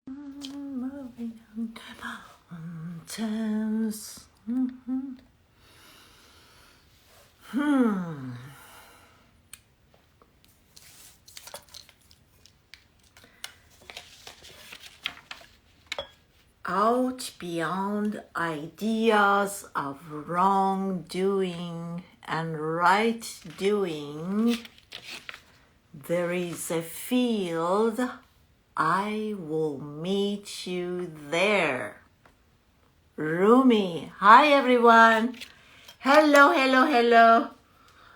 Moving on mountains. Out beyond ideas of wrongdoing and right doing, there is a field. I will meet you there. Rumi. Hi, everyone. Hello, hello, hello.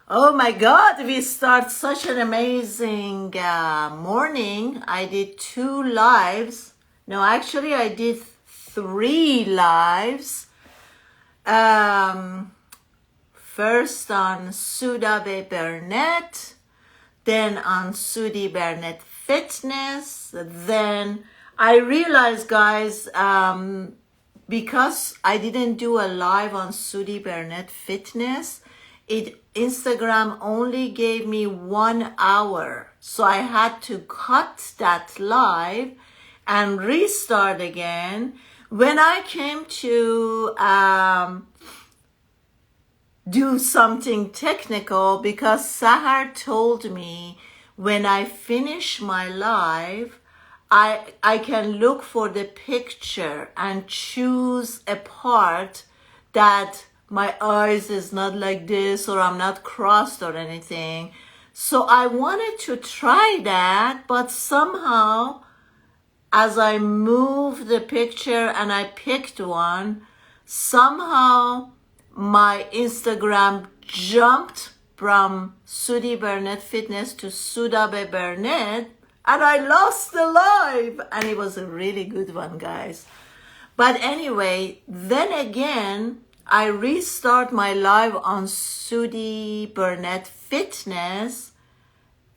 Oh my God, we start such an amazing morning. I did 2 lives. No, actually, I did 3 lives. First on Sudi Burnett, then on Sudi Burnett Fitness. Then I realized, guys, because I didn't do a live on Sudi Burnett Fitness, Instagram only gave me 1 hour. So I had to cut that live and restart again. When I came to do something technical, because Sahar told me when I finish my live, I can look for the picture and choose a part that my eyes is not like this or I'm not crossed or anything. So I wanted to try that, but somehow as I moved the picture and I picked one, somehow my Instagram jumped from Sudi Burnett Fitness to Sudi Burnett, and I lost the live. And it was a really good one, guys. But anyway, then again, I restart my live on Sudi Burnett Fitness,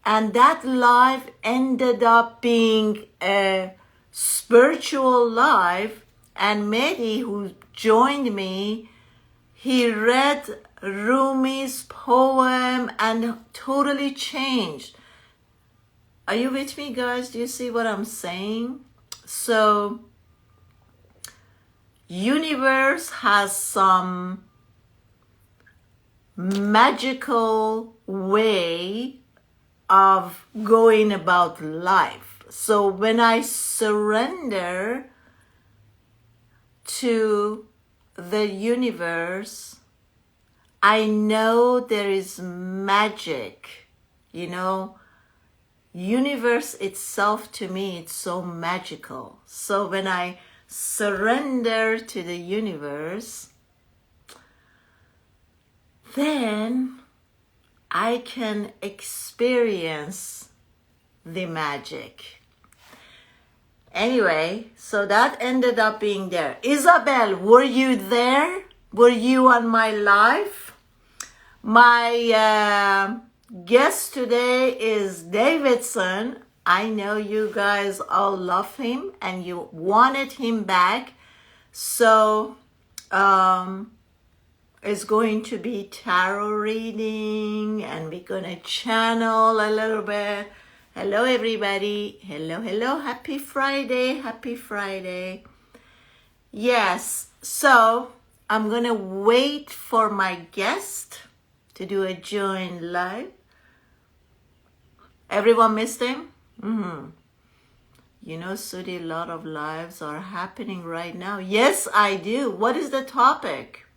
and that live ended up being a spiritual live. And Mehdi, who joined me, he read Rumi's poem and totally changed. Are you with me, guys? Do you see what I'm saying? So, universe has some magical way of going about life. So when I surrender to the universe, I know there is magic. You know, universe itself, to me, it's so magical. So when I surrender to the universe, then I can experience the magic. Anyway, so that ended up being there. Isabel, were you there? Were you on my live? My guest today is Davidsone. I know you guys all love him and you wanted him back. So it's going to be tarot reading and we're going to channel a little bit. Hello, everybody. Hello, hello. Happy Friday. Happy Friday. Yes, so I'm going to wait for my guest to do a join live. Everyone missed him? You know, Sudi, a lot of lives are happening right now. Yes, I do. What is the topic?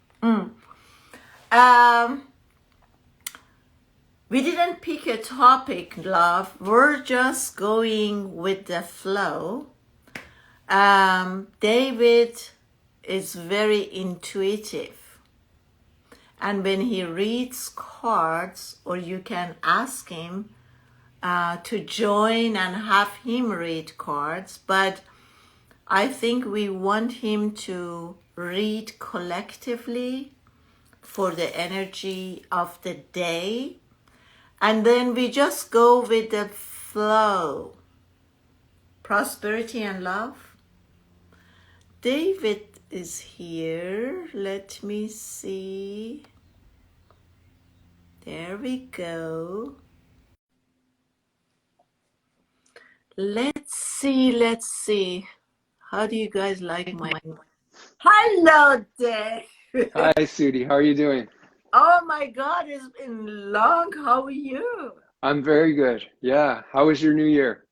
We didn't pick a topic, love. We're just going with the flow. David is very intuitive. And when he reads cards, or you can ask him to join and have him read cards, but I think we want him to read collectively for the energy of the day. And then we just go with the flow. Prosperity and love. David is here. Let me see. There we go. Let's see. How do you guys like my? Hello, Dave. Hi, Sudi. How are you doing? Oh my God, it's been long. How are you? I'm very good. Yeah. How was your new year?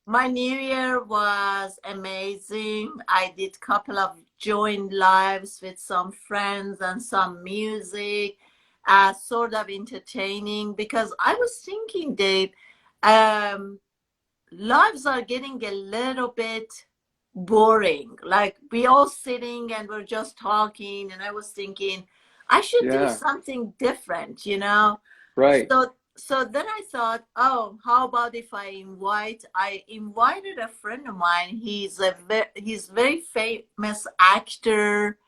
My New Year was amazing. I did couple of joined lives with some friends and some music, sort of entertaining because I was thinking, Dave, um, lives are getting a little bit boring. Like we all sitting and we're just talking, and I was thinking I should do Yeah. something different. Right. So then I thought, oh, how about if I invited a friend of mine. He's very famous actor,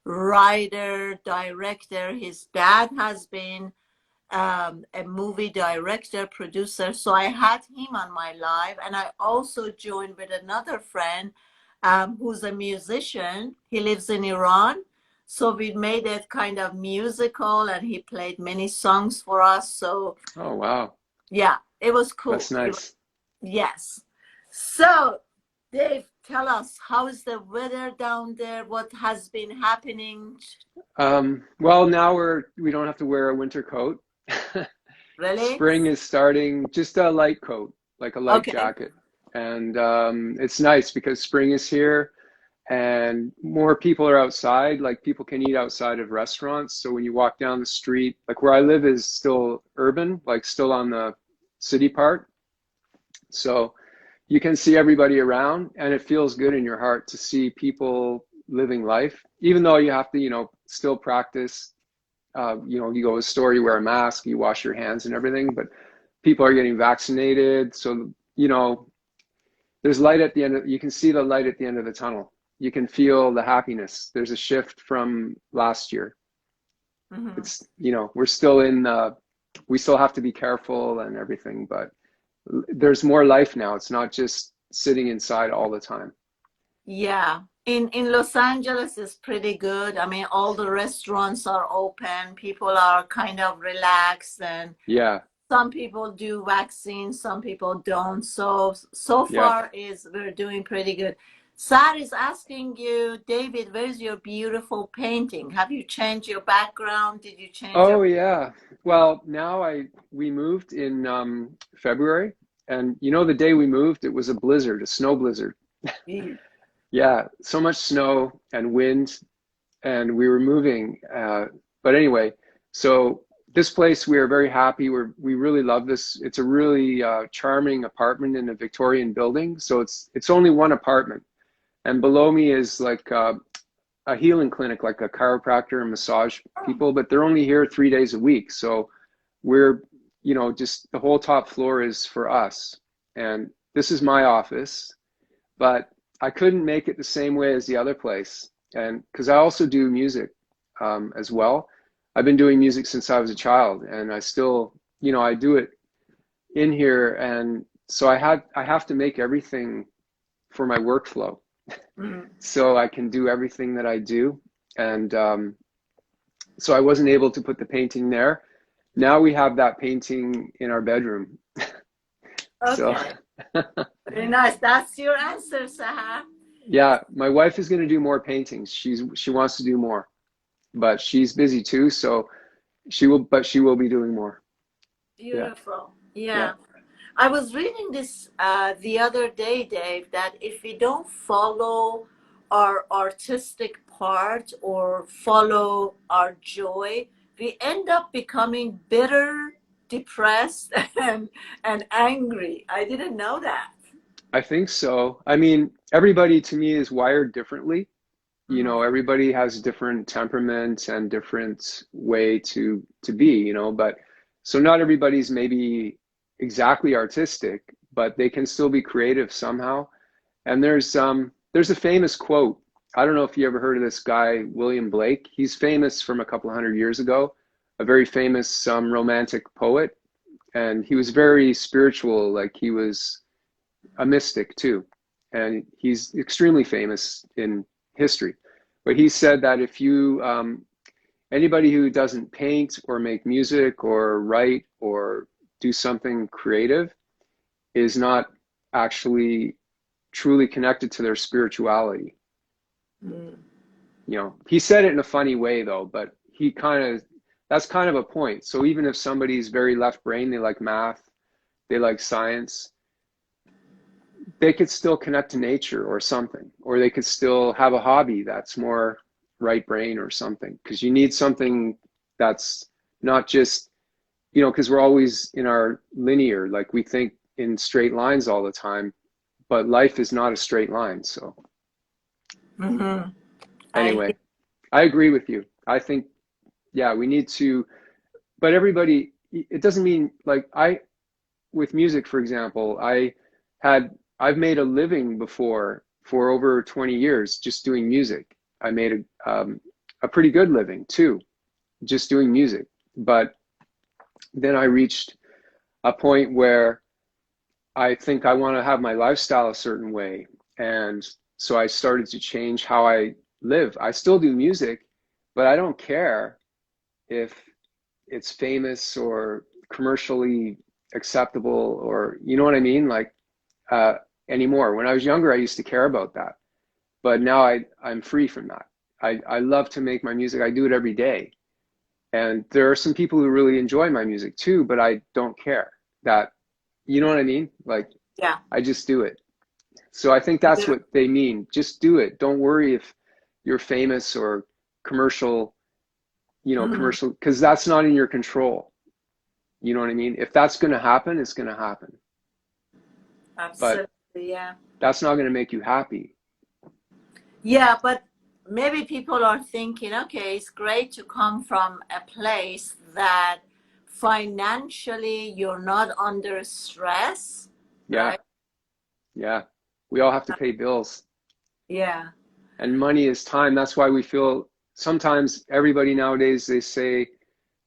writer, director. His dad has been a movie director, producer. So I had him on my live, and I also joined with another friend who's a musician. He lives in Iran. So we made it kind of musical, and he played many songs for us. So Oh, wow. yeah, it was cool. That's nice. Yes. So, Dave, tell us, how is the weather down there? What has been happening? Well, now we don't have to wear a winter coat. Really? Spring is starting, just a light coat, like a light Okay. jacket. And it's nice because spring is here and more people are outside. Like people can eat outside of restaurants. So when you walk down the street, like where I live is still urban, like still on the city part. So you can see everybody around and it feels good in your heart to see people living life, even though you have to, still practice. You go to a store, you wear a mask, you wash your hands and everything, but people are getting vaccinated. So, there's light at the end you can see the light at the end of the tunnel. You can feel the happiness. There's a shift from last year. Mhm. It's, we're still we still have to be careful and everything, but there's more life now. It's not just sitting inside all the time. Yeah. In Los Angeles is pretty good. I mean, all the restaurants are open. People are kind of relaxed, and Yeah, some people do vaccines, some people don't. So yeah. far is we're doing pretty good. Sad is asking you, David, where's your beautiful painting? Have you changed your background? Did you change your Oh yeah. Well, now we moved in February, and the day we moved, it was a blizzard, a snow blizzard. Yeah, so much snow and wind, and we were moving. But anyway, so this place we are very happy. We really love this. It's a really charming apartment in a Victorian building. So it's only one apartment, and below me is like a healing clinic, like a chiropractor and massage people, but they're only here 3 days a week. So we're, just the whole top floor is for us. And this is my office, but I couldn't make it the same way as the other place. And because I also do music as well. I've been doing music since I was a child, and I still, I do it in here. And so I have to make everything for my workflow Mhm. so I can do everything that I do. And so I wasn't able to put the painting there. Now we have that painting in our bedroom. So Okay. Very nice. That's your answer, Sahar. yeah, my wife is going to do more paintings. She wants to do more, but she's busy too. So she will be doing more. Yeah, Beautiful. yeah. Yeah. I was reading this the other day, Dave, that if we don't follow our artistic part or follow our joy, we end up becoming bitter, depressed, and angry. I didn't know that. I think so. I mean, everybody to me is wired differently. Mhm. Everybody has different temperament and different way to be, but so not everybody's maybe exactly artistic, but they can still be creative somehow. And there's a famous quote. I don't know if you ever heard of this guy, William Blake. He's famous from a couple 100 years ago, a very famous romantic poet, and he was very spiritual, like he was a mystic too. And he's extremely famous in history. But he said that if anybody who doesn't paint or make music or write or do something creative is not actually truly connected to their spirituality. Mm. You know, he said it in a funny way though, but he kind of, that's kind of a point. So even if somebody's very left brain, they like math, they like science, they could still connect to nature or something, or they could still have a hobby that's more right brain or something, because you need something that's not just, you know, because we're always in our linear, like we think in straight lines all the time, but life is not a straight line. So Mm-hmm. anyway, I agree with you. I think, yeah, we need to, but everybody, it doesn't mean like with music, for example, I've made a living before for over 20 years just doing music. I made a pretty good living too, just doing music. But then I reached a point where I think I want to have my lifestyle a certain way. And so I started to change how I live. I still do music, but I don't care if it's famous or commercially acceptable, or you know what I mean? Like uh, anymore. When I was younger, I used to care about that, but now I'm free from that. I love to make my music. I do it every day. And there are some people who really enjoy my music too, but I don't care that, you know what I mean? Like Yeah. I just do it. So I think that's what they mean. Just do it. Don't worry if you're famous or commercial, you know, Mm-hmm. commercial, because that's not in your control. You know what I mean? If that's going to happen, it's going to happen. But Absolutely, yeah. that's not going to make you happy. Yeah, but maybe people are thinking, okay, it's great to come from a place that financially you're not under stress, Yeah. right? Yeah. We all have to pay bills. Yeah. And money is time. That's why we feel sometimes everybody nowadays, they say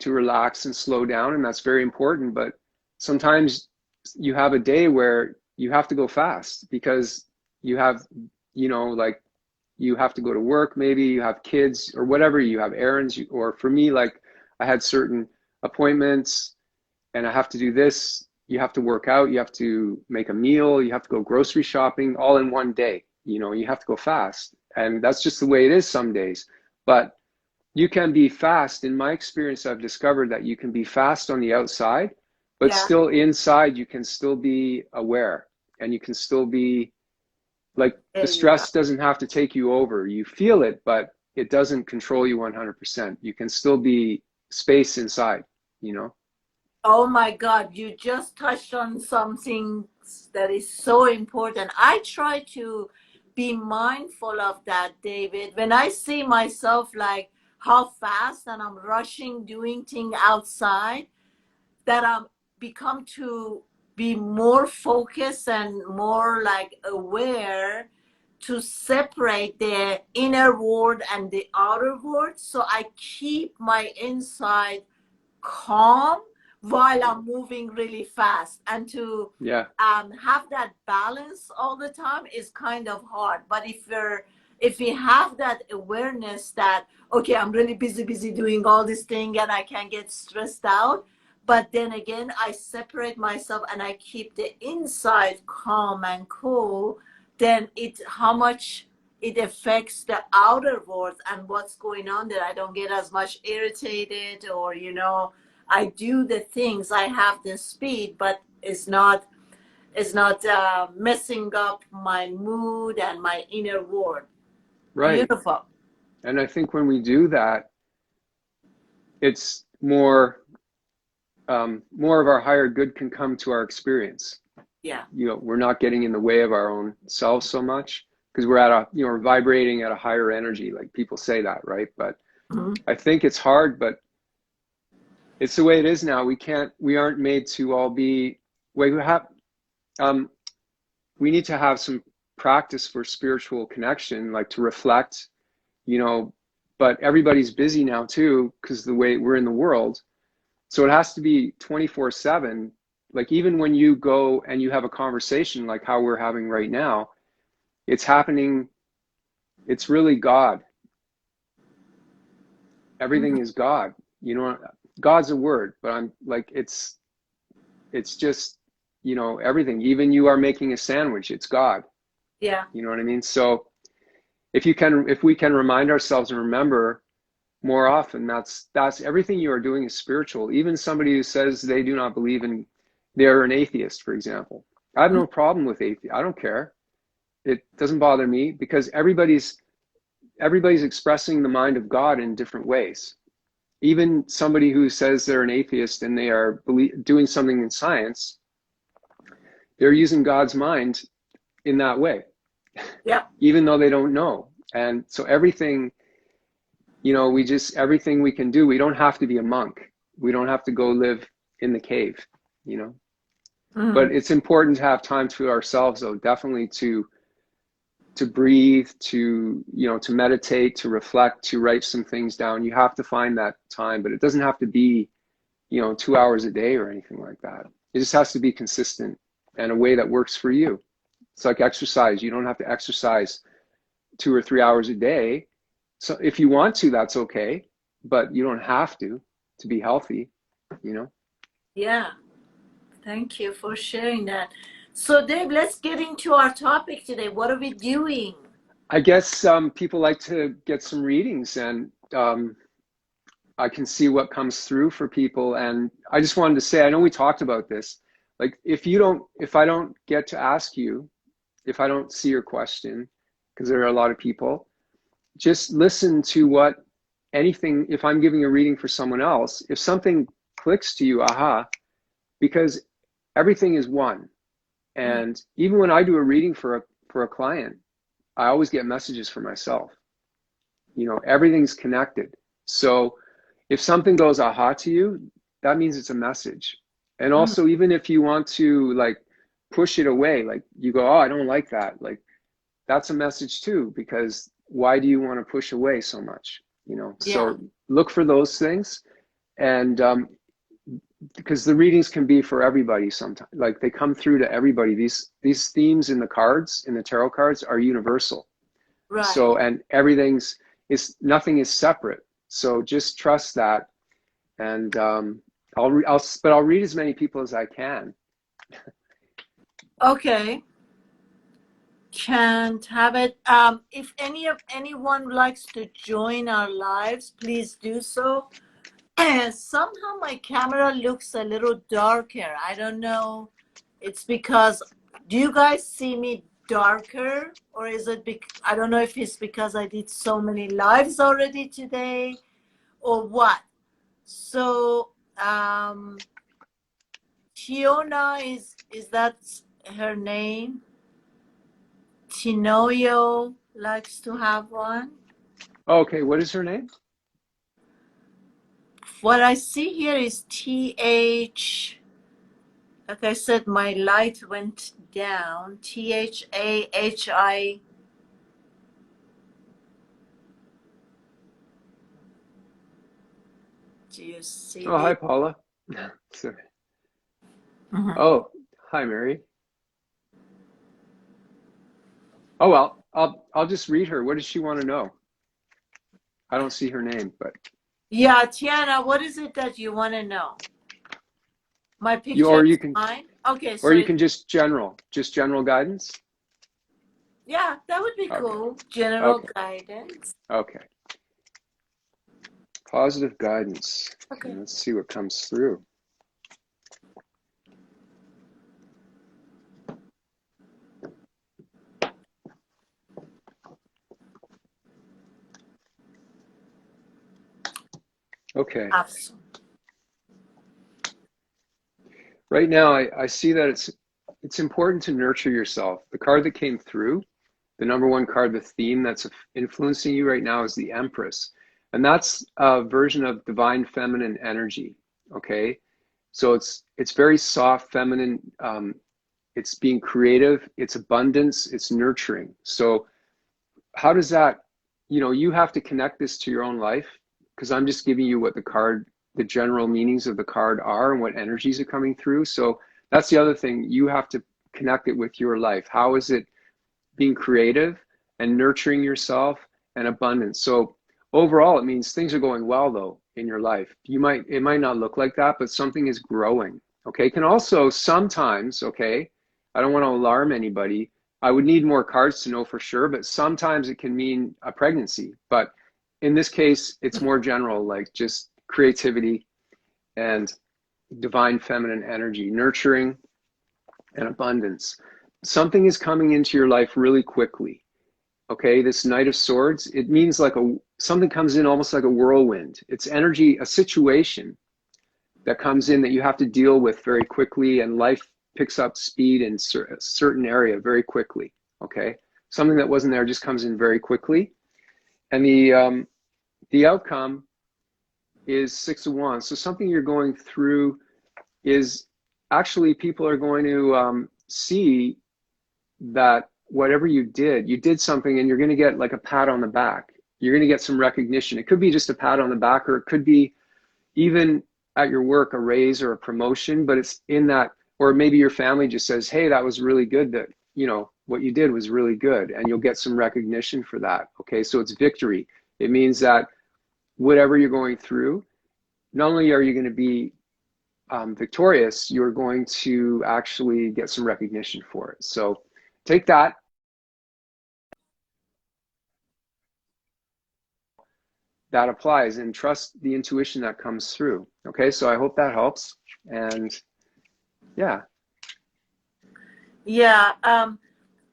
to relax and slow down, and that's very important. But sometimes you have a day where you have to go fast because you have, you know, like you have to go to work, maybe you have kids or whatever, you have errands, or for me, like I had certain appointments and I have to do this. You have to work out, you have to make a meal, you have to go grocery shopping all in one day. You know, you have to go fast. And that's just the way it is some days. But you can be fast. In my experience, I've discovered that you can be fast on the outside, but Yeah. still inside, you can still be aware and you can still be like the There you go. stress doesn't have to take you over. You feel it, but it doesn't control you 100%. You can still be space inside, you know? Oh my God, you just touched on something that is so important. I try to be mindful of that, David. When I see myself like how fast and I'm rushing doing things outside, that I'm become to be more focused and more like aware to separate the inner world and the outer world. So I keep my inside calm while I'm moving really fast. And to Yeah. have that balance all the time is kind of hard. But if we have that awareness that, okay, I'm really busy doing all this thing and I can get stressed out, but then again I separate myself and I keep the inside calm and cool, then it how much it affects the outer world and what's going on there. I don't get as much irritated, or I do the things, I have the speed, but it's not messing up my mood and my inner world. Right. Beautiful. And I think when we do that, it's more of our higher good can come to our experience. Yeah. You know, we're not getting in the way of our own selves so much because we're we're vibrating at a higher energy, like people say that, right? But Mhm. I think it's hard, but it's the way it is now. We aren't made to all be, we have, um, we need to have some practice for spiritual connection, like to reflect, you know, but everybody's busy now too, because the way we're in the world. So it has to be 24/7. Like even when you go and you have a conversation like how we're having right now, it's happening. It's really God. Everything Mhm. is God. You know, God's a word, but I'm like, it's just, you know, everything. Even you are making a sandwich, it's God. Yeah. You know what I mean? So if we can remind ourselves and remember more often, that's everything you are doing is spiritual. Even somebody who says they do not believe in, they're an atheist, for example. I have no problem with atheist. I don't care. It doesn't bother me because everybody's expressing the mind of God in different ways. Even somebody who says they're an atheist and they are doing something in science, they're using God's mind in that way, Yeah. even though they don't know. And so everything, everything we can do, we don't have to be a monk. We don't have to go live in the cave, you know. But it's important to have time to ourselves, though, definitely to breathe, to meditate, to reflect, to write some things down. You have to find that time, but it doesn't have to be 2 hours a day or anything like that. It just has to be consistent and a way that works for you. It's like exercise. You don't have to exercise 2 or 3 hours a day. So if you want to, that's okay, but you don't have to be healthy, Yeah. Thank you for sharing that. So, Dave, let's get into our topic today. What are we doing? I guess people like to get some readings, and I can see what comes through for people. And I just wanted to say, I know we talked about this. Like, if I don't get to ask you, if I don't see your question, because there are a lot of people, just listen to if I'm giving a reading for someone else, if something clicks to you, aha, because everything is one. And even when I do a reading for a client, I always get messages for myself. Everything's connected. So if something goes aha to you, that means it's a message. And also, even if you want to like push it away, like you go, oh, I don't like that. Like that's a message too, because why do you want to push away so much? Yeah. So look for those things. And because the readings can be for everybody sometimes, like they come through to everybody. These themes in the cards, in the tarot cards, are universal. Right. So, and nothing is separate. So just trust that. And I'll read as many people as I can. Okay. Can't have it. If anyone likes to join our lives, please do so. And somehow my camera looks a little darker. I don't know. It's because, do you guys see me darker? Or is it, I don't know if it's because I did so many lives already today or what. So, Tiona, is that her name? Tinoyo likes to have one. Okay, what is her name? What I see here is TH. Like I said, my light went down. THAHI. Do you see Oh, hi, it? Paula. Sorry. Oh, hi, Mary. Oh, well, I'll just read her. What does she want to know? I don't see her name, but Yeah, Tiana, what is it that you want to know? My picture or is you can fine? Okay, or so you can just general guidance. yeah, that would be Okay. cool. General guidance. Okay. Positive guidance. Okay, Okay. let's see what comes through. Okay. Awesome. Right now, I see that it's important to nurture yourself. The card that came through, the number one card, the theme that's influencing you right now is the Empress. And that's a version of divine feminine energy, okay? So it's very soft, feminine. It's being creative, it's abundance, it's nurturing. So how does that, you have to connect this to your own life, because I'm just giving you what the general meanings of the card are and what energies are coming through. So that's the other thing. You have to connect it with your life. How is it being creative and nurturing yourself and abundance? So overall, it means things are going well, though, in your life. It might not look like that, but something is growing. Okay. It can also sometimes, okay, I don't want to alarm anybody, I would need more cards to know for sure, but sometimes it can mean a pregnancy. But in this case, it's more general, like just creativity and divine feminine energy, nurturing and abundance. Something is coming into your life really quickly. Okay, this Knight of Swords, it means like something comes in almost like a whirlwind. It's energy, a situation that comes in that you have to deal with very quickly, and life picks up speed in a certain area very quickly. Okay, something that wasn't there just comes in very quickly, and the outcome is Six of Wands. So something you're going through is actually people are going to see that whatever you did something, and you're going to get like a pat on the back. You're going to get some recognition. It could be just a pat on the back, or it could be even at your work, a raise or a promotion, but it's in that, or maybe your family just says, hey, that was really good, that, you know, what you did was really good, and you'll get some recognition for that. Okay, so it's victory. It means that whatever you're going through, not only are you going to be victorious, you're going to actually get some recognition for it. So take that. That applies, and trust the intuition that comes through. Okay, so I hope that helps. And yeah. Yeah,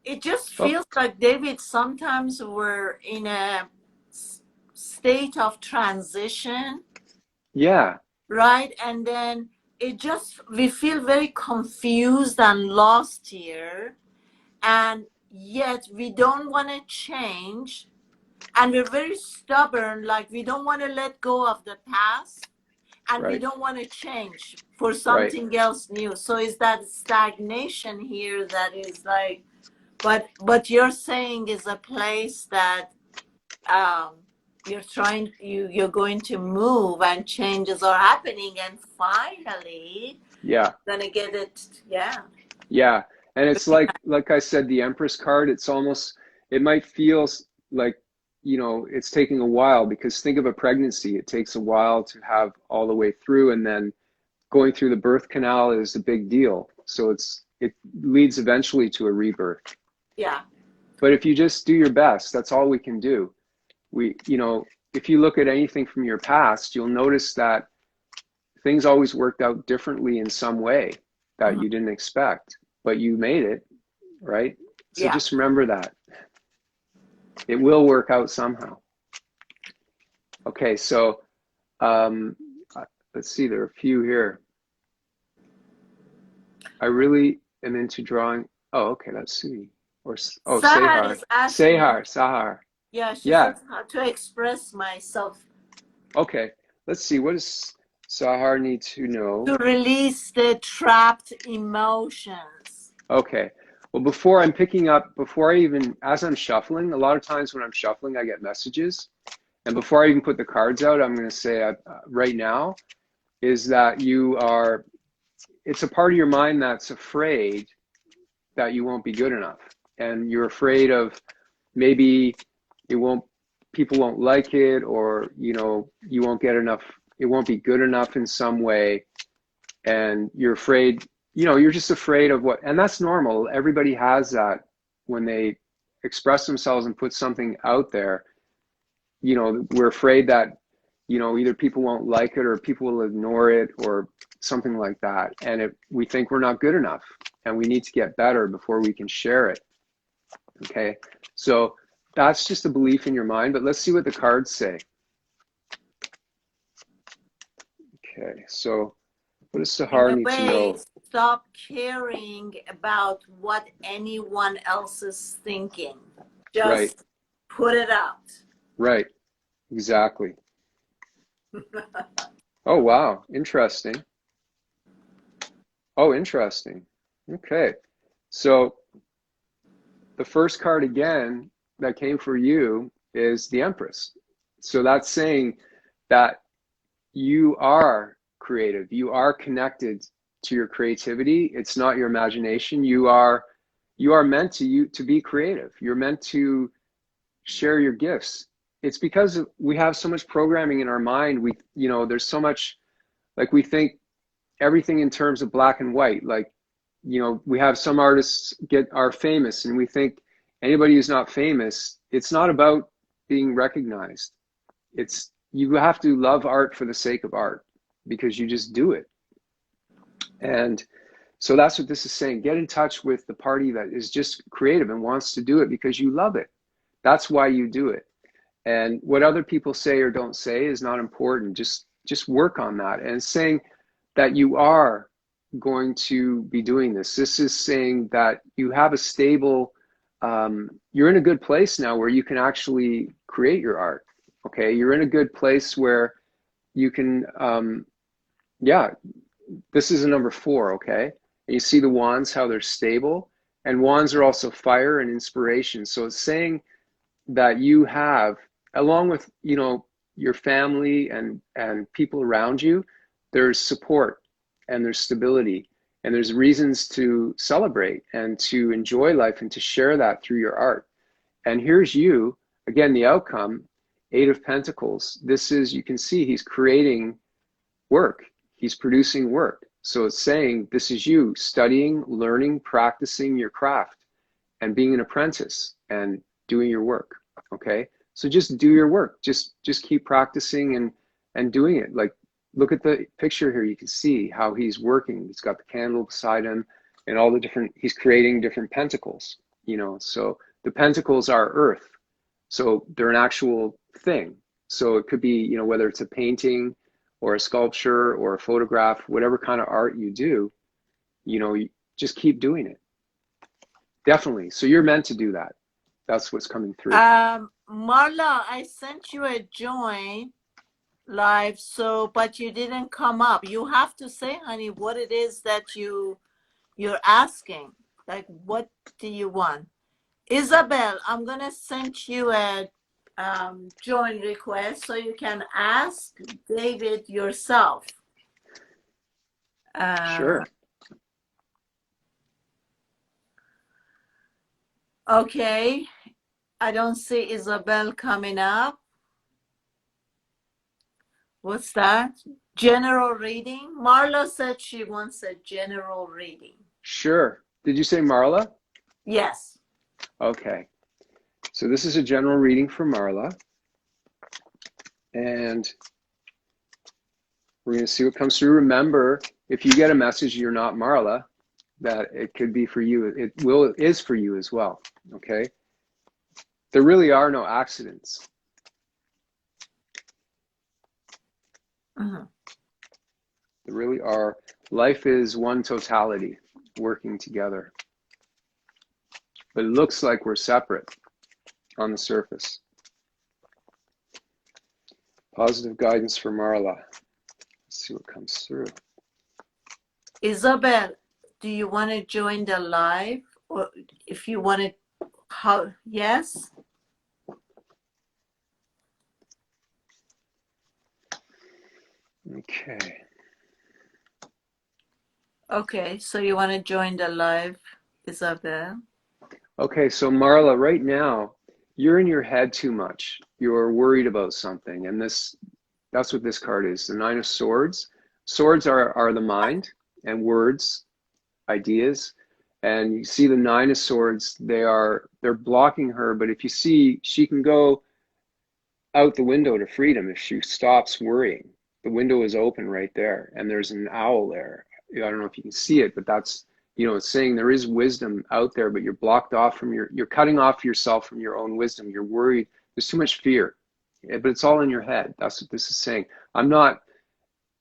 it just feels like, David, sometimes we're in a state of transition. Yeah. Right? And then we feel very confused and lost here. And yet we don't want to change. And we're very stubborn, like we don't want to let go of the past. And we don't want to change for something else new. So is that stagnation here that is like, but you're saying is a place that you're going to move, and changes are happening, and finally gonna get it. Yeah. And it's like I said, the Empress card, it's almost, it might feel like, you know, it's taking a while, because think of a pregnancy. It takes a while to have all the way through, and then going through the birth canal is a big deal. So it leads eventually to a rebirth. Yeah. But if you just do your best, that's all we can do. You know, if you look at anything from your past, you'll notice that things always worked out differently in some way that you didn't expect, but you made it, right? So just remember that. It will work out somehow. Okay, so let's see, there are a few here. I really am into drawing. Oh, okay, that's Sudi. Or Sahar. Sahar. Yeah, she says how to express myself. Okay, let's see. What does Sahar need to know? To release the trapped emotions. Okay. Well, before I even, as I'm shuffling, a lot of times when I'm shuffling, I get messages. And before I even put the cards out, I'm going to say right now is that it's a part of your mind that's afraid that you won't be good enough. And you're afraid of maybe people won't like it, or, you know, you won't get enough, it won't be good enough in some way. And you're afraid, you know, you're just afraid of and that's normal. Everybody has that when they express themselves and put something out there. You know, we're afraid that, you know, either people won't like it, or people will ignore it, or something like that. And we think we're not good enough, and we need to get better before we can share it. Okay, so that's just a belief in your mind, but let's see what the cards say. Okay, so what does Sahar need to know? Stop caring about what anyone else is thinking. Just put it out. Right, exactly. Oh, wow, interesting. Oh, interesting. Okay, so the first card again that came for you is the Empress. So that's saying that you are creative. You are connected to your creativity. It's not your imagination. You are meant to be creative. You're meant to share your gifts. It's because we have so much programming in our mind. There's so much, like, we think everything in terms of black and white. Like, you know, we have some artists are famous, and we think anybody who's not famous, it's not about being recognized. It's, you have to love art for the sake of art, because you just do it. And so that's what this is saying. Get in touch with the party that is just creative and wants to do it because you love it. That's why you do it. And what other people say or don't say is not important. Just work on that. And saying that you are going to be doing this. This is saying that you have a stable, you're in a good place now where you can actually create your art. Okay, you're in a good place where you can, yeah, this is a number 4, okay? And you see the wands, how they're stable. And wands are also fire and inspiration. So it's saying that you have, along with, you know, your family and people around you, there's support and there's stability and there's reasons to celebrate and to enjoy life and to share that through your art. And here's you, again, the outcome, 8 of Pentacles. This is, you can see he's creating work. He's producing work. So it's saying this is you studying, learning, practicing your craft and being an apprentice and doing your work. Okay. So just do your work. Just keep practicing and doing it. Like, look at the picture here. You can see how he's working. He's got the candle beside him and all the different, he's creating different pentacles, you know. So the pentacles are earth. So they're an actual thing. So it could be, you know, whether it's a painting or a sculpture or a photograph, whatever kind of art you do, you know, you just keep doing it. Definitely. So you're meant to do that. That's what's coming through. Marla, I sent you a join live, so, but you didn't come up. You have to say, honey, what it is that you're asking. Like, what do you want? Isabel, I'm gonna send you a join request so you can ask David yourself. Sure. Okay, I don't see Isabel coming up. What's that? General reading? Marla said she wants a general reading. Sure. Did you say Marla? Yes. Okay. So this is a general reading for Marla. And we're going to see what comes through. Remember, if you get a message, you're not Marla, that it could be for you. It is for you as well. Okay. There really are no accidents. Uh-huh. There really are. Life is one totality working together. But it looks like we're separate on the surface. Positive guidance for Marla. Let's see what comes through. Isabel, do you want to join the live? Or if you want to, how, yes? Okay. Okay, so you want to join the live, Isabel? Okay, so Marla, right now, you're in your head too much. You're worried about something. And that's what this card is, the 9 of Swords. Swords are the mind and words, ideas. And you see the 9 of Swords, they're blocking her. But if you see, she can go out the window to freedom if she stops worrying. The window is open right there. And there's an owl there. I don't know if you can see it, but that's, you know, it's saying there is wisdom out there, but you're blocked off from you're cutting off yourself from your own wisdom. You're worried. There's too much fear, but it's all in your head. That's what this is saying. I'm not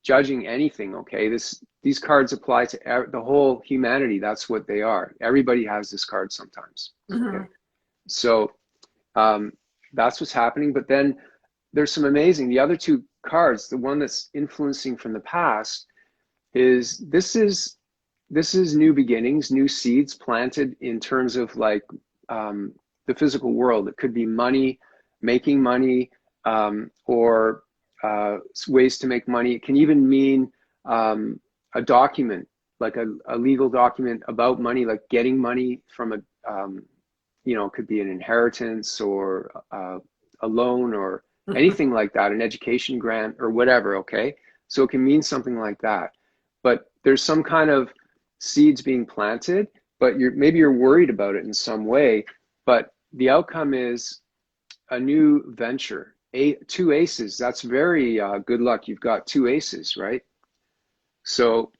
judging anything. Okay. These cards apply to the whole humanity. That's what they are. Everybody has this card sometimes. Mm-hmm. Okay. So, that's what's happening. But then there's some amazing, the other 2 cards, the one that's influencing from the past is this is new beginnings, new seeds planted in terms of like the physical world. It could be money, making money, or ways to make money. It can even mean a document, like a legal document about money, like getting money from a, you know, it could be an inheritance or a loan or anything like that, an education grant or whatever, okay? So it can mean something like that. But there's some kind of seeds being planted, but maybe you're worried about it in some way. But the outcome is a new venture. Two aces. That's very good luck. You've got two aces, right? So,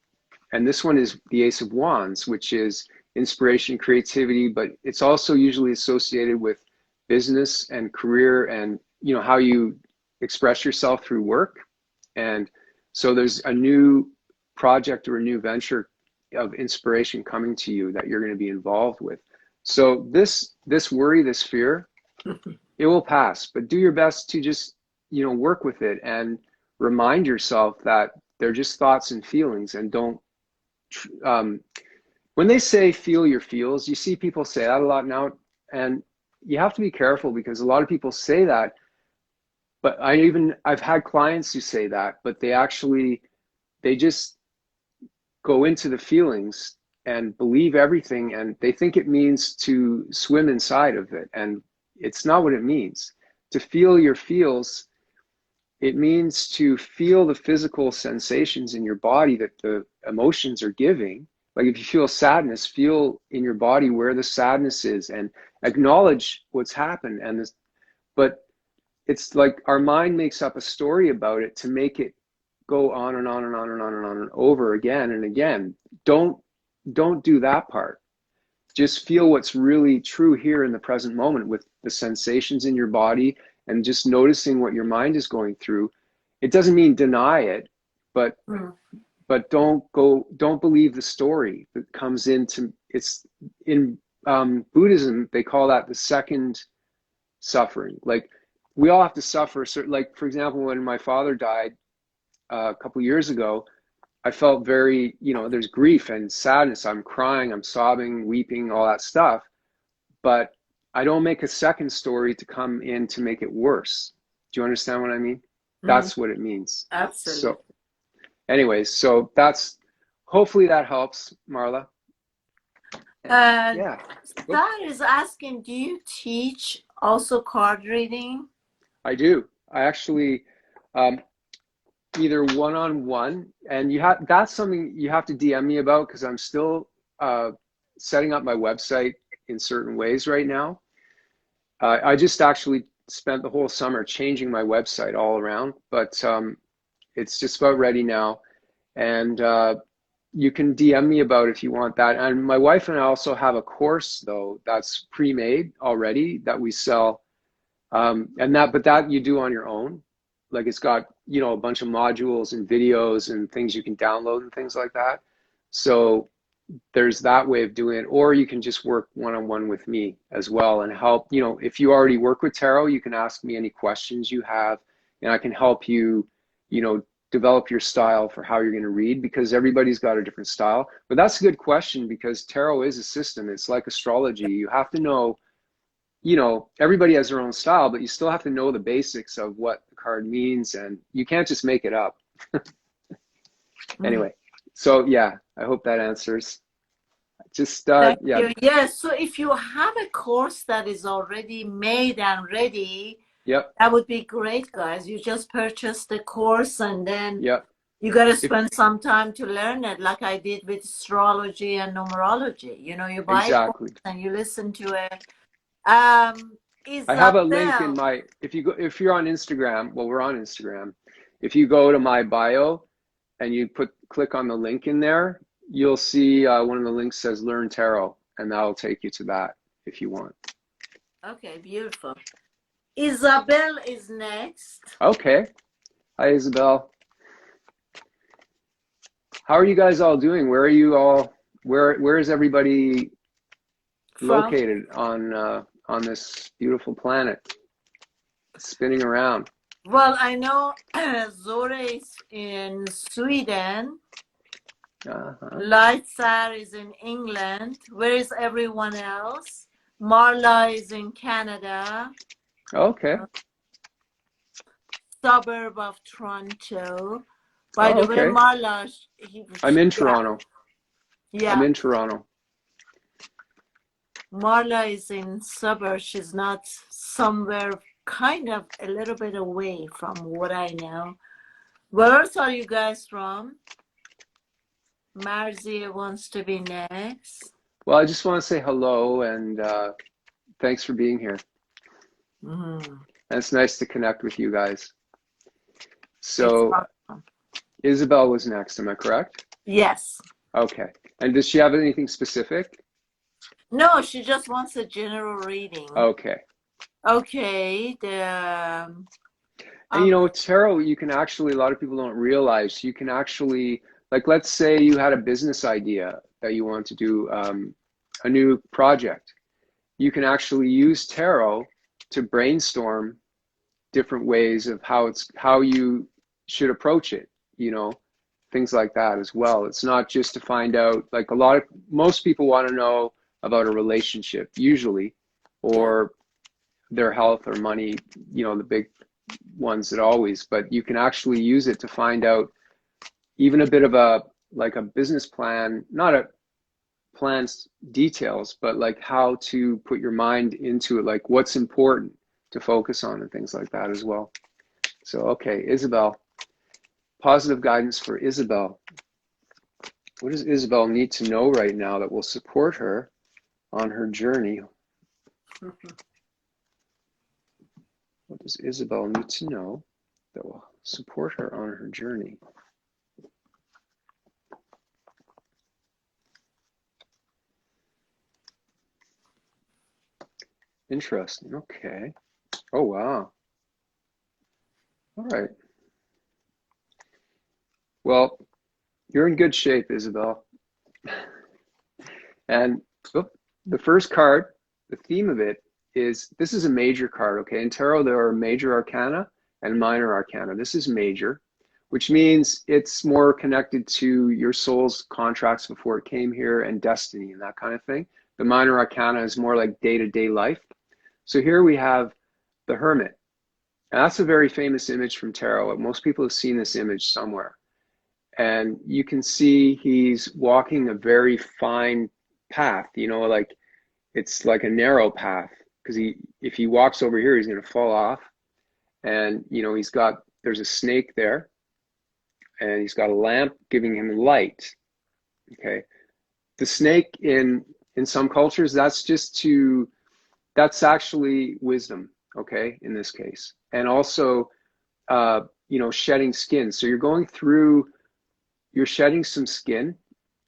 and this one is the Ace of Wands, which is inspiration, creativity, but it's also usually associated with business and career and, you know, how you express yourself through work. And so there's a new project or a new venture of inspiration coming to you that you're going to be involved with. So this worry, this fear, it will pass, but do your best to just, you know, work with it and remind yourself that they're just thoughts and feelings, and don't, when they say feel your feels, you see people say that a lot now, and you have to be careful because a lot of people say that, but I've had clients who say that, but they just go into the feelings and believe everything, and they think it means to swim inside of it, and it's not what it means. To feel your feels, it means to feel the physical sensations in your body that the emotions are giving. Like if you feel sadness, feel in your body where the sadness is and acknowledge what's happened. But it's like our mind makes up a story about it to make it go on and on and on and on and on and over again and again. Don't do that part. Just feel what's really true here in the present moment with the sensations in your body and just noticing what your mind is going through. It doesn't mean deny it, but don't believe the story that comes into it's in Buddhism. They call that the second suffering. Like we all have to suffer. So, like for example, when my father died a couple years ago, I felt very, you know, there's grief and sadness. I'm crying, I'm sobbing, weeping, all that stuff. But I don't make a second story to come in to make it worse. Do you understand what I mean? That's what it means. Absolutely. So anyways, so hopefully that helps, Marla. Yeah. Star is asking, do you teach also card reading? I do. I actually, either one-on-one, and that's something you have to DM me about, because I'm still setting up my website in certain ways right now. I just actually spent the whole summer changing my website all around, but it's just about ready now. And you can DM me about if you want that. And my wife and I also have a course though that's pre-made already that we sell, but that you do on your own. Like it's got, you know, a bunch of modules and videos and things you can download and things like that. So there's that way of doing it, or you can just work one-on-one with me as well and help. You know, if you already work with tarot, you can ask me any questions you have, and I can help you, you know, develop your style for how you're going to read, because everybody's got a different style. But that's a good question, because tarot is a system. It's like astrology. You have to know, you know, everybody has their own style, but you still have to know the basics of what the card means, and you can't just make it up. Anyway, so yeah, I hope that answers. Just Thank yeah. you. Yes. So if you have a course that is already made and ready, Yep. that would be great, guys. You just purchase the course, and then Yep. you got to spend some time to learn it, like I did with astrology and numerology. You know, you buy Exactly. a course and you listen to it. I have a link in Isabel. my, if you're on Instagram, well, we're on Instagram. If you go to my bio and you click on the link in there, you'll see one of the links says Learn Tarot, and that'll take you to that if you want. Okay, beautiful. Isabel is next. Okay. Hi, Isabel. How are you guys all doing? Where are you all? Where is everybody located on this beautiful planet, spinning around? Well, I know Zore is in Sweden. Lightsar is in England. Where is everyone else? Marla is in Canada. Okay. Suburb of Toronto. By the way, Marla, I'm in Toronto. Yeah. I'm in Toronto. Marla is in suburb. She's not somewhere, kind of a little bit away from what I know. Where else are you guys from? Marzia wants to be next. Well, I just want to say hello and thanks for being here. Mm. And it's nice to connect with you guys. It's So awesome. Isabel was next, am I correct? Yes. Okay. And does she have anything specific? No, she just wants a general reading. Okay. Okay. And you know, tarot, you can actually, a lot of people don't realize, you can actually, like, let's say you had a business idea that you want to do a new project. You can actually use tarot to brainstorm different ways of how you should approach it, you know, things like that as well. It's not just to find out, like most people want to know about a relationship usually, or their health or money, you know, the big ones that always, but you can actually use it to find out even a bit of like a business plan, not a plan's details, but like how to put your mind into it, like what's important to focus on and things like that as well. So, okay, Isabel, positive guidance for Isabel. What does Isabel need to know right now that will support her on her journey? What does Isabel need to know that will support her on her journey? Interesting. Okay. Oh, wow. All right. Well, you're in good shape, Isabel. And the first card, the theme of it is, this is a major card, okay? In tarot, there are major arcana and minor arcana. This is major, which means it's more connected to your soul's contracts before it came here and destiny and that kind of thing. The minor arcana is more like day-to-day life. So here we have the Hermit. And that's a very famous image from tarot. Most people have seen this image somewhere. And you can see he's walking a very fine path, you know, like it's like a narrow path, because if he walks over here, he's going to fall off. And, you know, there's a snake there, and he's got a lamp giving him light. Okay. The snake in some cultures, that's actually wisdom. Okay. In this case. And also, you know, shedding skin. So you're shedding some skin,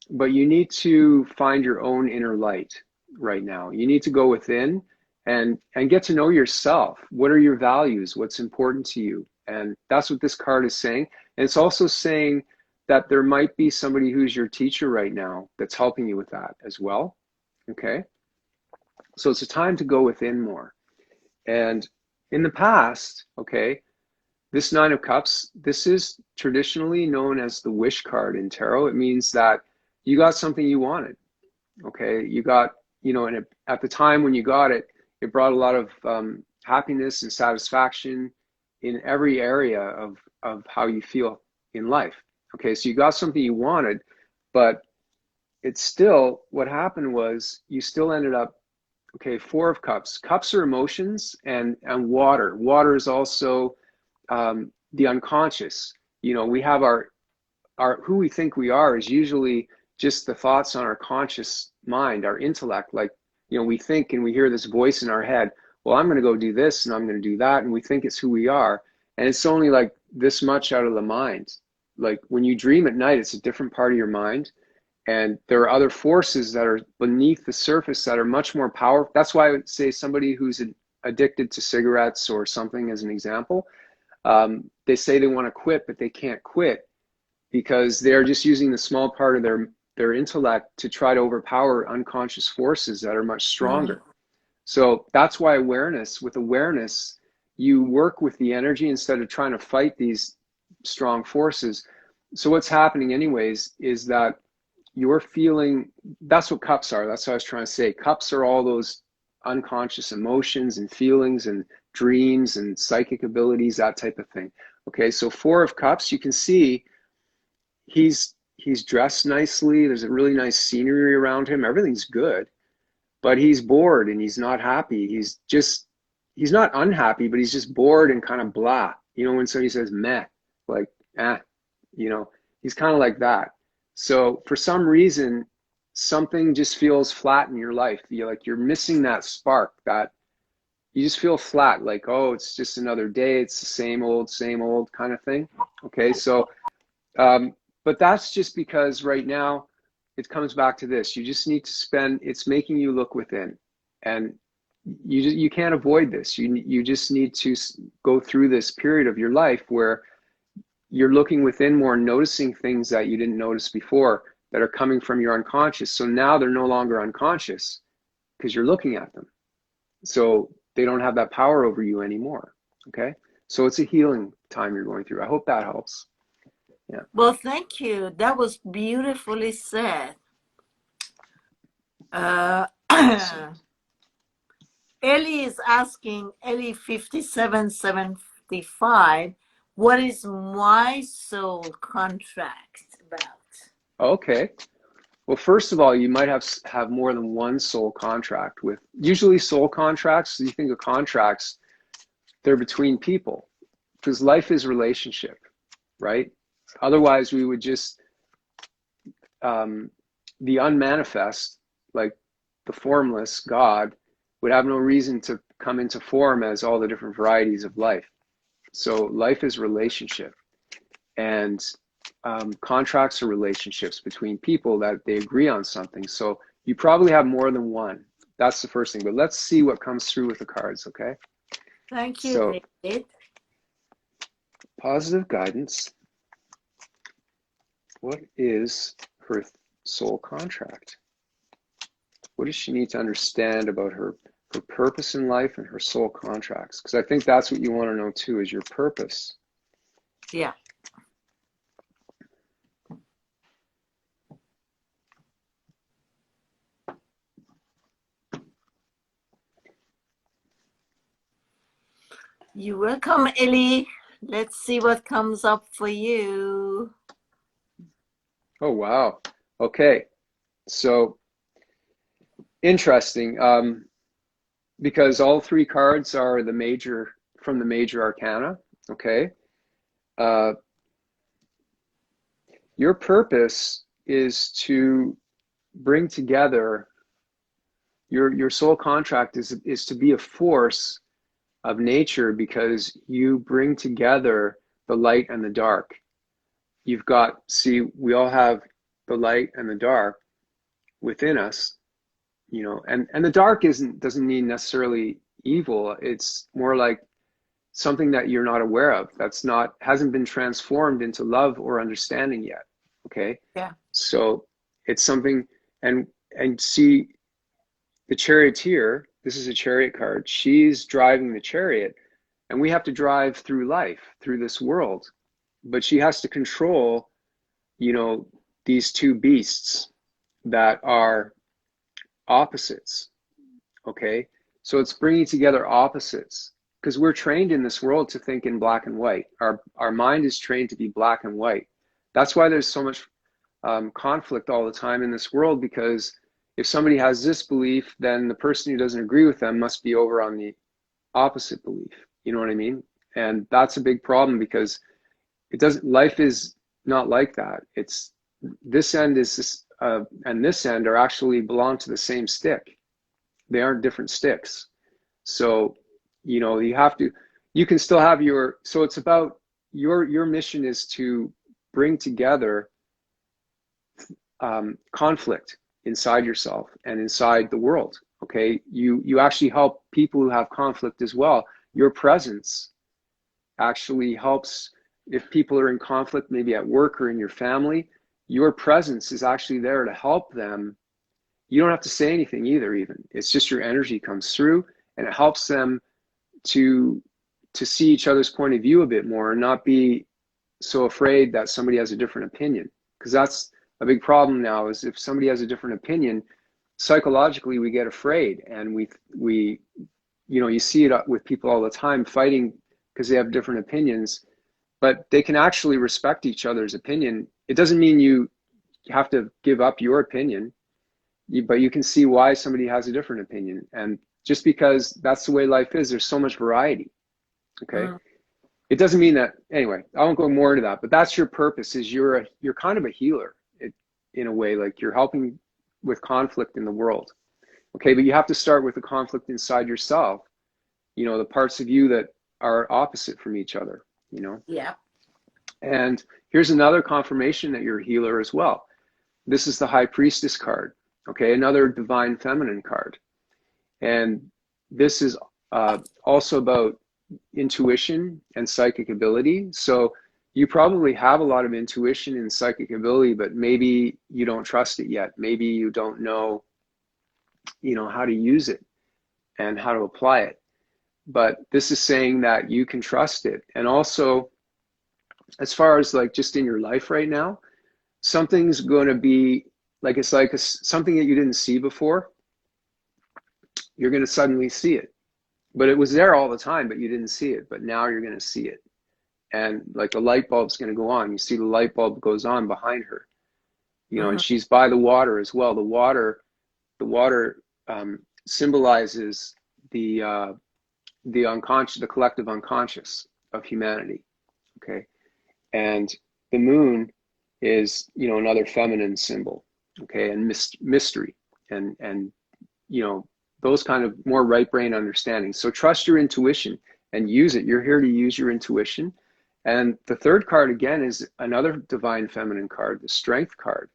but you need to find your own inner light right now. You need to go within and get to know yourself. What are your values? What's important to you? And that's what this card is saying. And it's also saying that there might be somebody who's your teacher right now that's helping you with that as well. Okay. So it's a time to go within more. And in the past, okay, this Nine of Cups, this is traditionally known as the wish card in tarot. It means that you got something you wanted. Okay, you got, you know, and at the time when you got it, it brought a lot of happiness and satisfaction in every area of how you feel in life. Okay, so you got something you wanted, but it's still, what happened was you still ended up, okay, Four of Cups. Cups are emotions, and water. Water is also the unconscious. You know, we have our who we think we are is usually just the thoughts on our conscious mind, our intellect. Like, you know, we think and we hear this voice in our head, well, I'm going to go do this and I'm going to do that, and we think it's who we are, and it's only like this much out of the mind. Like when you dream at night, it's a different part of your mind, and there are other forces that are beneath the surface that are much more powerful. That's why I would say somebody who's addicted to cigarettes or something, as an example, they say they want to quit, but they can't quit because they're just using the small part of their intellect to try to overpower unconscious forces that are much stronger. So that's why with awareness, you work with the energy instead of trying to fight these strong forces. So what's happening anyways is that you're feeling, that's what cups are. That's what I was trying to say. Cups are all those unconscious emotions and feelings and dreams and psychic abilities, that type of thing. Okay, so Four of Cups, you can see he's dressed nicely. There's a really nice scenery around him. Everything's good, but he's bored and he's not happy. He's not unhappy, but he's just bored and kind of blah. You know, when somebody says meh, like, you know, he's kind of like that. So for some reason, something just feels flat in your life. You're missing that spark, that you just feel flat, like, oh, it's just another day. It's the same old kind of thing. Okay. So, but that's just because right now it comes back to this. You just need to it's making you look within, and you can't avoid this. You just need to go through this period of your life where you're looking within more, noticing things that you didn't notice before that are coming from your unconscious. So now they're no longer unconscious because you're looking at them. So they don't have that power over you anymore. Okay. So it's a healing time you're going through. I hope that helps. Yeah. Well, thank you. That was beautifully said. Awesome. Ellie is asking, Ellie 5775, what is my soul contract about? Okay. Well, first of all, you might have more than one soul contract with, usually soul contracts, you think of contracts, they're between people, because life is relationship, right? Otherwise, we would just, the unmanifest, like the formless God, would have no reason to come into form as all the different varieties of life. So life is relationship, and contracts are relationships between people that they agree on something. So you probably have more than one. That's the first thing. But let's see what comes through with the cards, okay? Thank you, So, David. positive guidance. What is her soul contract? What does she need to understand about her purpose in life and her soul contracts? Because I think that's what you want to know too, is your purpose. Yeah. You're welcome, Ellie. Let's see what comes up for you. Oh, wow. Okay. So interesting. Because all three cards are from the major arcana. Okay. Your purpose is to bring together your soul contract is to be a force of nature, because you bring together the light and the dark. We all have the light and the dark within us, and the dark doesn't mean necessarily evil. It's more like something that you're not aware of, hasn't been transformed into love or understanding yet. Okay. Yeah. So it's something, and see, the charioteer, this is a chariot card. She's driving the chariot, and we have to drive through life, through this world, but she has to control, these two beasts that are opposites. Okay. So it's bringing together opposites, because we're trained in this world to think in black and white. Our mind is trained to be black and white. That's why there's so much conflict all the time in this world, because if somebody has this belief, then the person who doesn't agree with them must be over on the opposite belief. You know what I mean? And that's a big problem, because life is not like that. It's this end is this, and this end are actually belong to the same stick. They aren't different sticks. So, you can still have so it's about your mission is to bring together conflict inside yourself and inside the world. Okay. You actually help people who have conflict as well. Your presence actually helps. If people are in conflict, maybe at work or in your family, your presence is actually there to help them. You don't have to say anything either, even. It's just your energy comes through, and it helps them to see each other's point of view a bit more, and not be so afraid that somebody has a different opinion. Because that's a big problem now, is if somebody has a different opinion, psychologically we get afraid, and we you see it with people all the time, fighting because they have different opinions. But they can actually respect each other's opinion. It doesn't mean you have to give up your opinion, but you can see why somebody has a different opinion. And just because that's the way life is, there's so much variety. Okay. It doesn't mean that, anyway, I won't go more into that, but that's your purpose, is you're kind of a healer. in a way, like you're helping with conflict in the world. Okay, but you have to start with the conflict inside yourself, you know, the parts of you that are opposite from each other, you know. Yeah. And here's another confirmation that you're a healer as well. This is the High Priestess card, okay, another divine feminine card. And this is also about intuition and psychic ability. So you probably have a lot of intuition and psychic ability, but maybe you don't trust it yet. Maybe you don't know, you know, how to use it and how to apply it. But this is saying that you can trust it. And also, as far as like just in your life right now, something's going to be like, it's like something that you didn't see before. You're going to suddenly see it. But it was there all the time, but you didn't see it. But now you're going to see it. And like the light bulb's going to go on. You see the light bulb goes on behind her, you know, and she's by the water as well. The water symbolizes the unconscious, the collective unconscious of humanity. Okay. And the moon is, you know, another feminine symbol. Okay. And mystery and, you know, those kind of more right brain understanding. So trust your intuition and use it. You're here to use your intuition. And the third card again is another divine feminine card, the Strength card.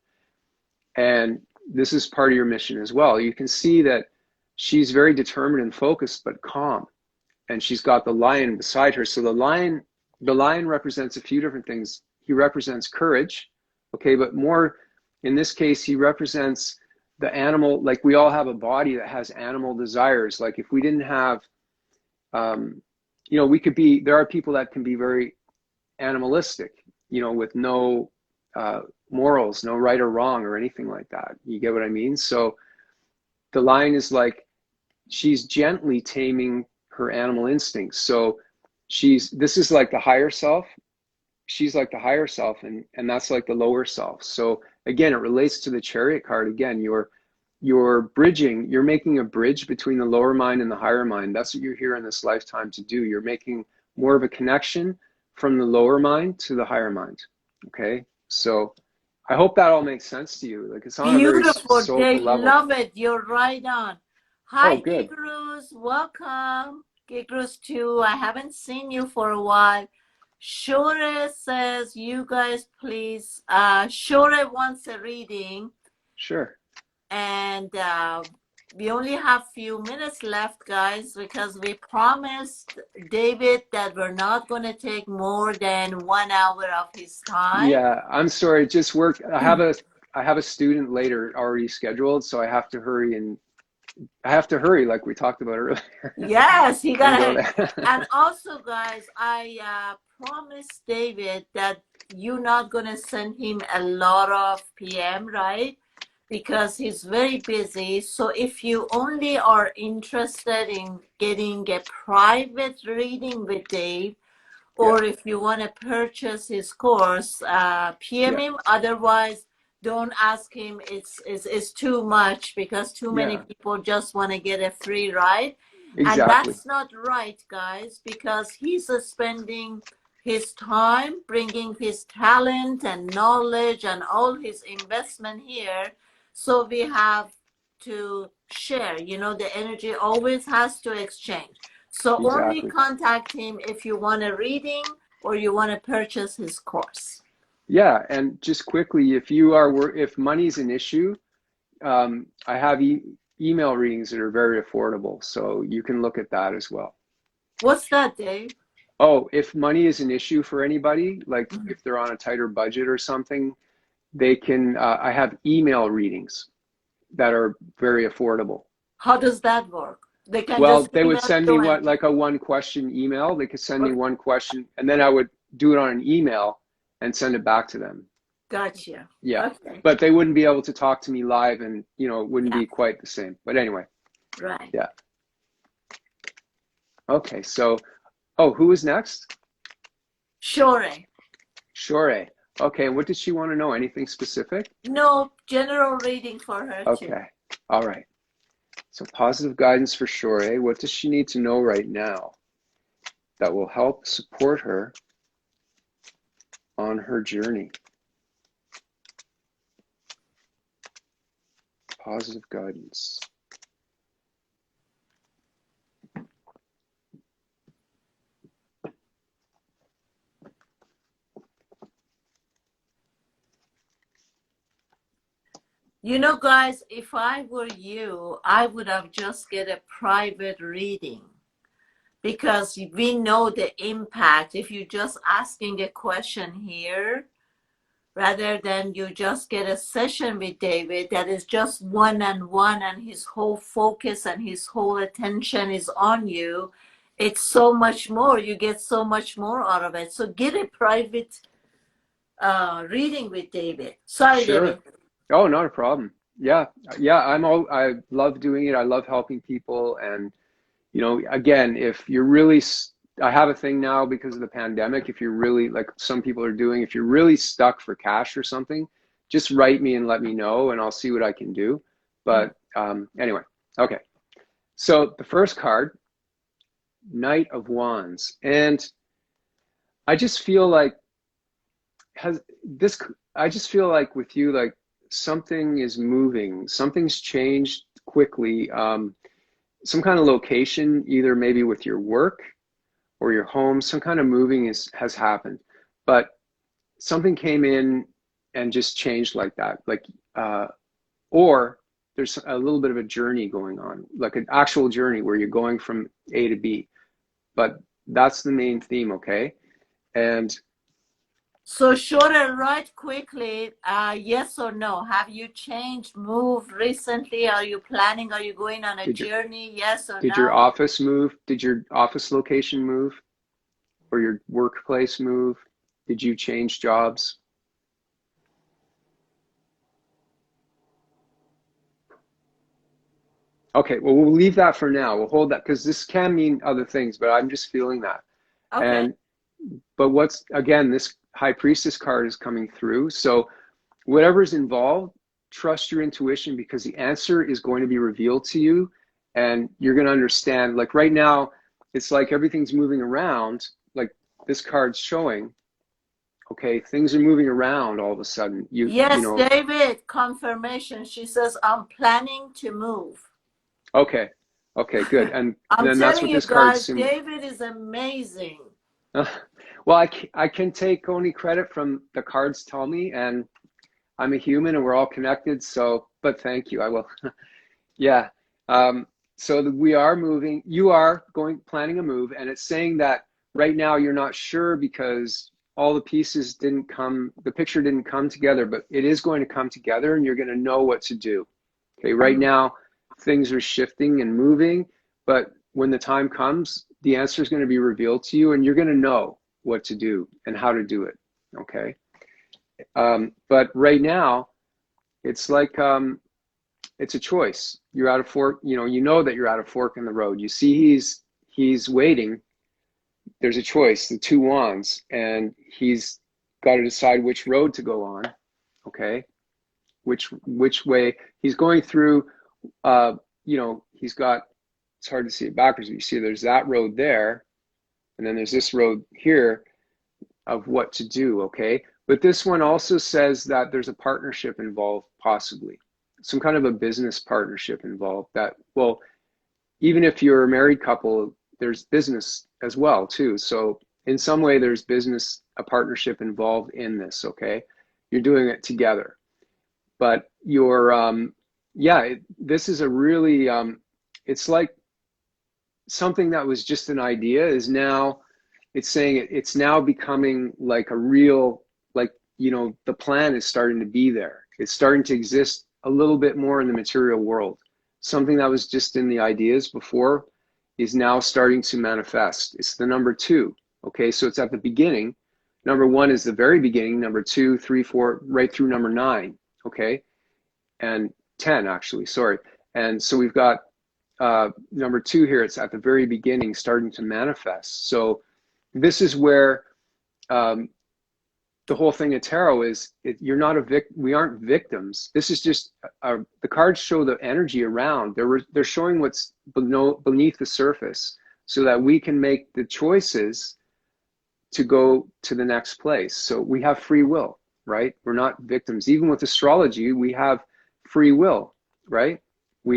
And this is part of your mission as well. You can see that she's very determined and focused, but calm. And she's got the lion beside her. So the lion represents a few different things. He represents courage, okay, but more in this case, he represents the animal. Like we all have a body that has animal desires. Like if we didn't have, you know, there are people that can be very animalistic, you know, with no morals, no right or wrong or anything like that. You get what I mean? So the lion is like, she's gently taming her animal instincts. So this is like the higher self. She's like the higher self, and that's like the lower self. So again, it relates to the Chariot card. Again, you're bridging, you're making a bridge between the lower mind and the higher mind. That's what you're here in this lifetime to do. You're making more of a connection from the lower mind to the higher mind. Okay, so I hope that all makes sense to you. Like it's on a very Beautiful, soulful Dave. level. Love it. You're right on. Oh, Hi, good. Gigrus. Welcome. Gigrus too. I haven't seen you for a while. Shore says, you guys please. Shore wants a reading. Sure. And we only have few minutes left, guys, because we promised David that we're not going to take more than 1 hour of his time. Yeah, I'm sorry. It just worked. I have a student later already scheduled, so I have to hurry like we talked about earlier. Yes, you gotta. And also, guys, I promised David that you're not gonna send him a lot of PM, right? Because he's very busy. So if you only are interested in getting a private reading with Dave, or if you want to purchase his course, PM him. Otherwise, don't ask him. It's too much, because too many people just want to get a free ride. Exactly. And that's not right, guys, because he's spending his time bringing his talent and knowledge and all his investment here. So we have to share, you know, the energy always has to exchange. So only contact him if you want a reading or you want to purchase his course. Yeah, and just quickly, if money's an issue, I have email readings that are very affordable, so you can look at that as well. What's that, Dave? Oh, if money is an issue for anybody, like if they're on a tighter budget or something, they can. I have email readings that are very affordable. How does that work? They can they would send me like a 1-question email. They could send me one question, and then I would do it on an email and send it back to them. Gotcha. Yeah. Okay. But they wouldn't be able to talk to me live, and you know, it wouldn't be quite the same. But anyway. Right. Yeah. Okay. So, who is next? Shore. Shore. Okay. What did she want to know? Anything specific? No, general reading for her. Okay. Too. All right. So positive guidance for Shore. What does she need to know right now that will help support her on her journey? Positive guidance. You know, guys, if I were you, I would have just get a private reading, because we know the impact if you're just asking a question here, rather than you just get a session with David that is just one-on-one and his whole focus and his whole attention is on you. It's so much more. You get so much more out of it. So get a private reading with David. Sorry, Sure. David. Oh, not a problem. Yeah. I love doing it. I love helping people. And, you know, again, if you're really, I have a thing now because of the pandemic. If you're really, like some people are doing, if you're really stuck for cash or something, just write me and let me know and I'll see what I can do. But anyway, okay. So the first card, Knight of Wands. And I just feel like I just feel like with you, like something is moving, something's changed quickly. Some kind of location, either maybe with your work or your home, some kind of moving has happened. But something came in and just changed like that. Like, or there's a little bit of a journey going on, like an actual journey where you're going from A to B. But that's the main theme, okay? And So short and right quickly, yes or no? Have you changed, moved recently? Are you planning? Are you going on a journey? Yes or did your no? office move? Did your office location move? Or your workplace move? Did you change jobs? Okay, well, we'll leave that for now. We'll hold that because this can mean other things, but I'm just feeling that. Okay. And but what's, again, this High Priestess card is coming through. So whatever's involved, trust your intuition because the answer is going to be revealed to you and you're going to understand. Like right now, it's like everything's moving around, like this card's showing. Okay, things are moving around all of a sudden. You Yes, know. David, confirmation. She says, I'm planning to move. Okay, okay, good. And I'm then that's telling what you this card's guys, symbol. David is amazing. Well, I can take only credit from the cards tell me, and I'm a human and we're all connected. So, but thank you. I will. Yeah. So we are moving. You are planning a move, and it's saying that right now you're not sure because all the pieces didn't come, the picture didn't come together, but it is going to come together, and you're going to know what to do. Okay. Right now, things are shifting and moving, but when the time comes, the answer is going to be revealed to you, and you're going to know what to do and how to do it. Okay. But right now, it's like it's a choice. You're at a fork. You know that you're at a fork in the road. You see, he's waiting. There's a choice, the two wands, and he's got to decide which road to go on. Okay, which way he's going through. He's got. It's hard to see it backwards, but you see, there's that road there, and then there's this road here of what to do. Okay, but this one also says that there's a partnership involved, possibly some kind of a business partnership involved. That, well, even if you're a married couple, there's business as well too. So in some way there's business, a partnership involved in this. Okay, you're doing it together, but this is a really it's like something that was just an idea is now, it's saying it's now becoming like a real, like, the plan is starting to be there. It's starting to exist a little bit more in the material world. Something that was just in the ideas before is now starting to manifest. It's the number 2. Okay, so it's at the beginning. Number 1 is the very beginning. Number 2, 3, 4, right through number 9. Okay, and 10 actually. Sorry. And so we've got number 2 here. It's at the very beginning, starting to manifest. So this is where the whole thing of tarot is, you're not we aren't victims. This is just the cards show the energy around. They're showing what's beneath the surface, so that we can make the choices to go to the next place. So we have free will, right? We're not victims. Even with astrology, we have free will. right?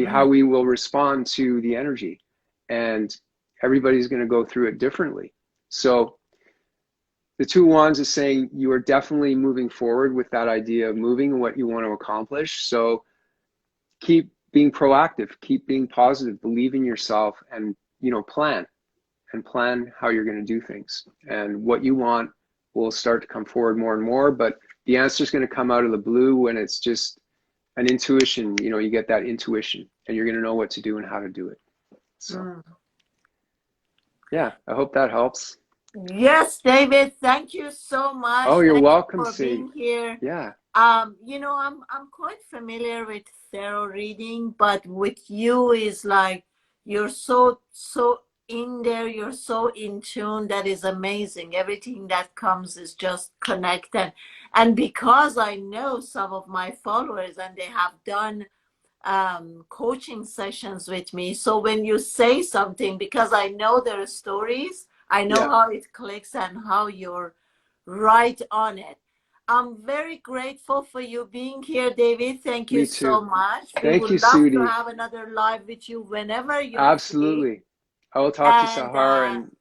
How we will respond to the energy, and everybody's going to go through it differently. So the Two of Wands is saying you are definitely moving forward with that idea of moving and what you want to accomplish. So keep being proactive, keep being positive, believe in yourself, and plan how you're going to do things, and what you want will start to come forward more and more. But the answer is going to come out of the blue when it's just an intuition. You get that intuition, and you're going to know what to do and how to do it. So yeah, I hope that helps. Yes, David, thank you so much. Oh, you're Thank welcome, you for being here. Yeah. I'm quite familiar with tarot reading, but with you is like you're so in there, you're so in tune. That is amazing. Everything that comes is just connected. And because I know some of my followers and they have done coaching sessions with me, so when you say something, because I know their stories, I know how it clicks and how you're right on it. I'm very grateful for you being here, David. Thank you so much. We Thank would you, love to Sudi. have another live with you whenever you're Absolutely. free. I will talk to Sahar and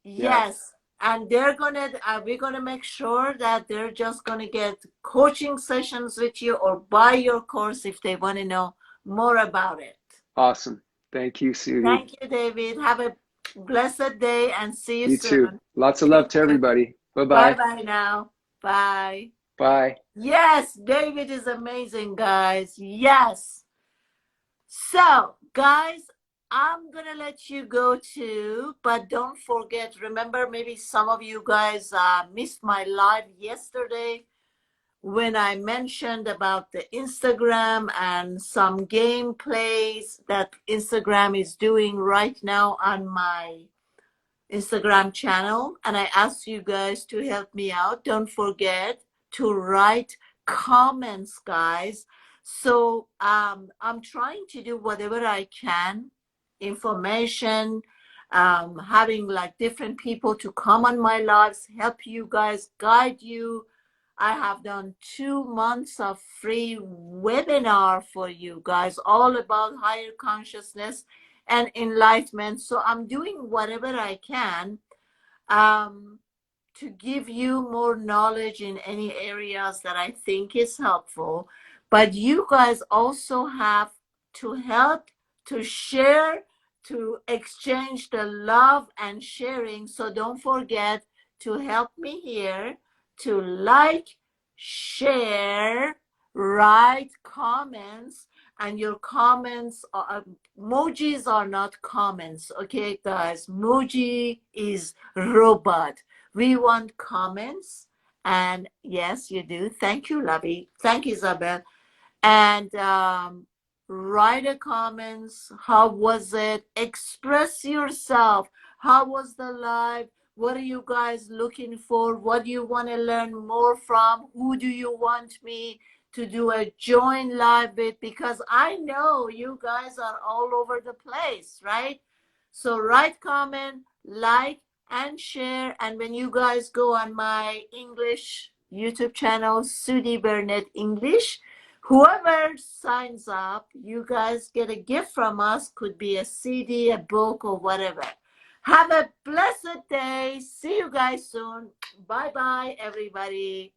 yes, and they're gonna we're gonna make sure that they're just gonna get coaching sessions with you or buy your course if they want to know more about it. Awesome. Thank you, Sudi. Thank you, David. Have a blessed day and see you soon. You too. Lots of love to everybody. Bye-bye. Bye-bye now. Bye. Bye. Yes, David is amazing, guys. Yes. So, guys, I'm gonna let you go too, but don't forget, remember, maybe some of you guys missed my live yesterday when I mentioned about the Instagram and some gameplays that Instagram is doing right now on my Instagram channel, and I asked you guys to help me out. Don't forget to write comments, guys. So I'm trying to do whatever I can, information, having like different people to come on my lives, help you guys, guide you. I have done 2 months of free webinar for you guys, all about higher consciousness and enlightenment. So I'm doing whatever I can to give you more knowledge in any areas that I think is helpful. But you guys also have to help, to share, to exchange the love and sharing. So don't forget to help me here, to like, share, write comments, and your comments are emojis are not comments. Okay, guys, emoji is robot. We want comments, and yes, you do. Thank you, Lovey. Thank you, Isabel. And write a comments. How was it? Express yourself. How was the live? What are you guys looking for? What do you want to learn more from? Who do you want me to do a join live with? Because I know you guys are all over the place, right? So write comment, like, and share. And when you guys go on my English YouTube channel, Sudi Burnett English, whoever signs up, you guys get a gift from us. Could be a CD, a book, or whatever. Have a blessed day. See you guys soon. Bye-bye, everybody.